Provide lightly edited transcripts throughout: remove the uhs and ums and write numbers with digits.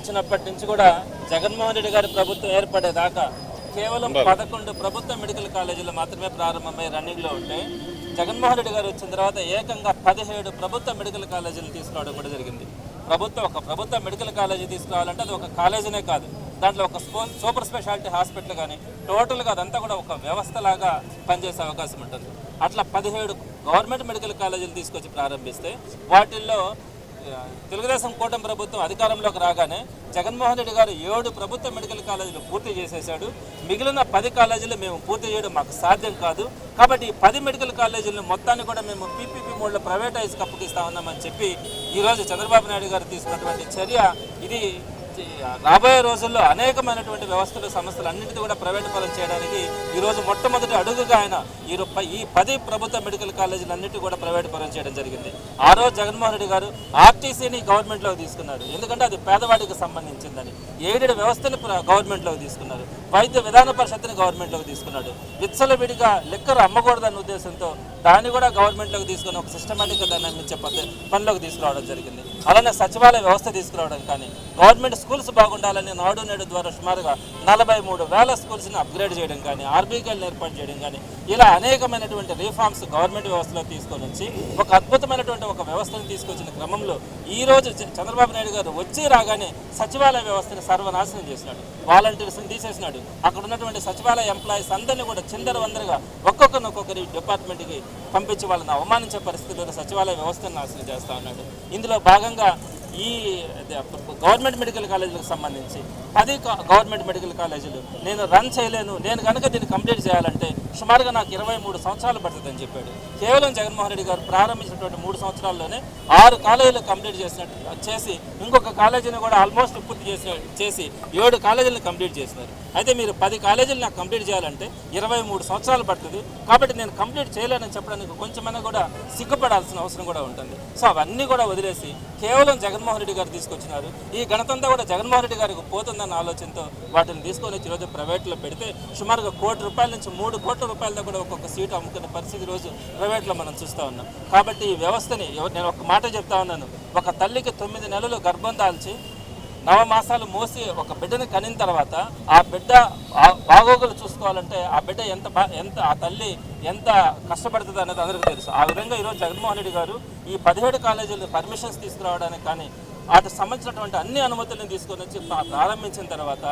వచ్చినప్పటి నుంచి కూడా జగన్మోహన్ రెడ్డి గారి ప్రభుత్వం ఏర్పడేదాకా కేవలం 11 ప్రభుత్వ మెడికల్ కాలేజీలు మాత్రమే ప్రారంభమై రన్నింగ్లో ఉంటే జగన్మోహన్ రెడ్డి గారు వచ్చిన తర్వాత ఏకంగా 17 ప్రభుత్వ మెడికల్ కాలేజీలు తీసుకురావడం కూడా జరిగింది. ఒక ప్రభుత్వ మెడికల్ కాలేజీ తీసుకురావాలంటే అది ఒక కాలేజీనే కాదు, దాంట్లో ఒక సూపర్ స్పెషాలిటీ హాస్పిటల్ కానీ టోటల్గా అదంతా కూడా ఒక వ్యవస్థలాగా పనిచేసే అవకాశం ఉంటుంది. అట్లా 17 గవర్నమెంట్ మెడికల్ కాలేజీలు తీసుకొచ్చి ప్రారంభిస్తే వాటిల్లో తెలుగుదేశం కూటమి ప్రభుత్వం అధికారంలోకి రాగానే జగన్మోహన్ రెడ్డి గారు 7 ప్రభుత్వ మెడికల్ కాలేజీలు పూర్తి చేసేశాడు. మిగిలిన 10 కాలేజీలు మేము పూర్తి చేయడం మాకు సాధ్యం కాదు, కాబట్టి ఈ 10 మెడికల్ కాలేజీలను మొత్తాన్ని కూడా మేము పీపీపీ మోడ్లో ప్రైవేటైజ్కి అప్పగిస్తా ఉన్నామని చెప్పి ఈరోజు చంద్రబాబు నాయుడు గారు తీసుకున్నటువంటి చర్య ఇది రాబోయే రోజుల్లో అనేకమైనటువంటి వ్యవస్థలు సంస్థలు అన్నింటినీ కూడా ప్రైవేటు పరం చేయడానికి ఈరోజు మొట్టమొదటి అడుగుగా ఆయన ఈ 10 ప్రభుత్వ మెడికల్ కాలేజీలు అన్నింటినీ కూడా ప్రైవేటు పరం చేయడం జరిగింది. ఆ రోజు జగన్మోహన్ రెడ్డి గారు ఆర్టీసీని గవర్నమెంట్లోకి తీసుకున్నారు, ఎందుకంటే అది పేదవాడికి సంబంధించిందని. ఎయిడెడ్ వ్యవస్థని గవర్నమెంట్లోకి తీసుకున్నారు, వైద్య విధాన పరిషత్ని గవర్నమెంట్లోకి తీసుకున్నాడు. విచ్చలవిడిగా లెక్కరు అమ్మకూడదన్న ఉద్దేశంతో దాన్ని కూడా గవర్నమెంట్లోకి తీసుకుని ఒక సిస్టమేటిక్గా దాన్ని అందించే పనిలోకి తీసుకురావడం జరిగింది. అలానే సచివాలయ వ్యవస్థ తీసుకురావడం కానీ, గవర్నమెంట్ స్కూల్స్ బాగుండాలని నాడు నేడు ద్వారా సుమారుగా 43,000 స్కూల్స్ని అప్గ్రేడ్ చేయడం కానీ, ఆర్బీకేలను ఏర్పాటు చేయడం కానీ, ఇలా అనేకమైనటువంటి రిఫార్మ్స్ గవర్నమెంట్ వ్యవస్థలో తీసుకొని వచ్చి ఒక అద్భుతమైనటువంటి ఒక వ్యవస్థను తీసుకొచ్చిన క్రమంలో ఈరోజు చంద్రబాబు నాయుడు గారు వచ్చి రాగానే సచివాలయ వ్యవస్థని సర్వనాశనం చేసినాడు, వాలంటీర్స్ని తీసేసినాడు. అక్కడ ఉన్నటువంటి సచివాలయ ఎంప్లాయీస్ అందరినీ కూడా చిందరవందరగా ఒక్కొక్కరి డిపార్ట్మెంట్కి పంపించి వాళ్ళని అవమానించే పరిస్థితుల్లో సచివాలయ వ్యవస్థను నాశనం చేస్తూ ఉన్నాడు. ఇందులో భాగంగా ఈ గవర్నమెంట్ మెడికల్ కాలేజీలకు సంబంధించి 10 గవర్నమెంట్ మెడికల్ కాలేజీలు నేను రన్ చేయలేను, నేను కనుక దీన్ని కంప్లీట్ చేయాలంటే సుమారుగా నాకు 23 సంవత్సరాలు పడుతుందని చెప్పాడు. కేవలం జగన్మోహన్ రెడ్డి గారు ప్రారంభించినటువంటి 3 సంవత్సరాల్లోనే 6 కాలేజీలు కంప్లీట్ చేసి ఇంకొక కాలేజీని కూడా ఆల్మోస్ట్ పూర్తి చేసి 7 కాలేజీలను కంప్లీట్ చేసినారు. అయితే మీరు 10 కాలేజీలు నాకు కంప్లీట్ చేయాలంటే 23 సంవత్సరాలు పడుతుంది, కాబట్టి నేను కంప్లీట్ చేయలేనని చెప్పడానికి కొంచెమైనా కూడా సిగ్గుపడాల్సిన అవసరం కూడా ఉంటుంది. సో అవన్నీ కూడా వదిలేసి కేవలం జగన్మోహన్ రెడ్డి గారు తీసుకొచ్చినారు. ఈ ఘనతంతా కూడా జగన్మోహన్ రెడ్డి గారికి పోతుందన్న ఆలోచనతో వాటిని తీసుకొని వచ్చి ఈరోజు ప్రైవేట్లో పెడితే సుమారుగా ₹1 కోటి నుంచి ₹3 కోట్ల కూడా ఒక్కొక్క సీటు అమ్ముకునే పరిస్థితి రోజు ప్రైవేట్లో మనం చూస్తూ ఉన్నాం. కాబట్టి ఈ వ్యవస్థని నేను ఒక మాట చెప్తా ఉన్నాను, ఒక తల్లికి 9 నెలలు గర్భం దాల్చి 9 మాసాలు మోసి ఒక బిడ్డని కనిన తర్వాత ఆ బిడ్డ బాగోగులు చూసుకోవాలంటే ఆ బిడ్డ ఎంత ఆ తల్లి ఎంత కష్టపడుతుంది అనేది అందరికీ తెలుసు. ఆ విధంగా ఈరోజు జగన్మోహన్ రెడ్డి గారు ఈ 17 కాలేజీలు పర్మిషన్స్ తీసుకురావడానికి కానీ వాటికి సంబంధించినటువంటి అన్ని అనుమతులను తీసుకొని వచ్చి ప్రారంభించిన తర్వాత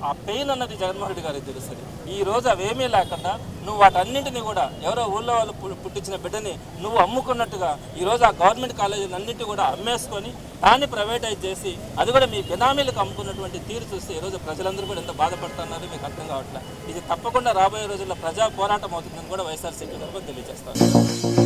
ఆ పెయిన్ అన్నది జగన్మోహన్ రెడ్డి గారికి తెలుస్తుంది. ఈ రోజు అవేమీ లేకుండా నువ్వు వాటన్నింటినీ కూడా ఎవరో ఊళ్ళో వాళ్ళు పుట్టించిన బిడ్డని నువ్వు అమ్ముకున్నట్టుగా ఈరోజు ఆ గవర్నమెంట్ కాలేజీలు అన్నింటి కూడా అమ్మేసుకొని దాన్ని ప్రైవేటైజ్ చేసి అది కూడా మీ బినామీలకు అమ్ముకున్నటువంటి తీరు చూస్తే ఈరోజు ప్రజలందరూ కూడా ఎంత బాధపడుతున్నారు మీకు అర్థం కావట్లేదు. ఇది తప్పకుండా రాబోయే రోజుల్లో ప్రజా పోరాటం అవుతుందని కూడా వైఎస్ఆర్సీపీ తరఫున తెలియజేస్తారు.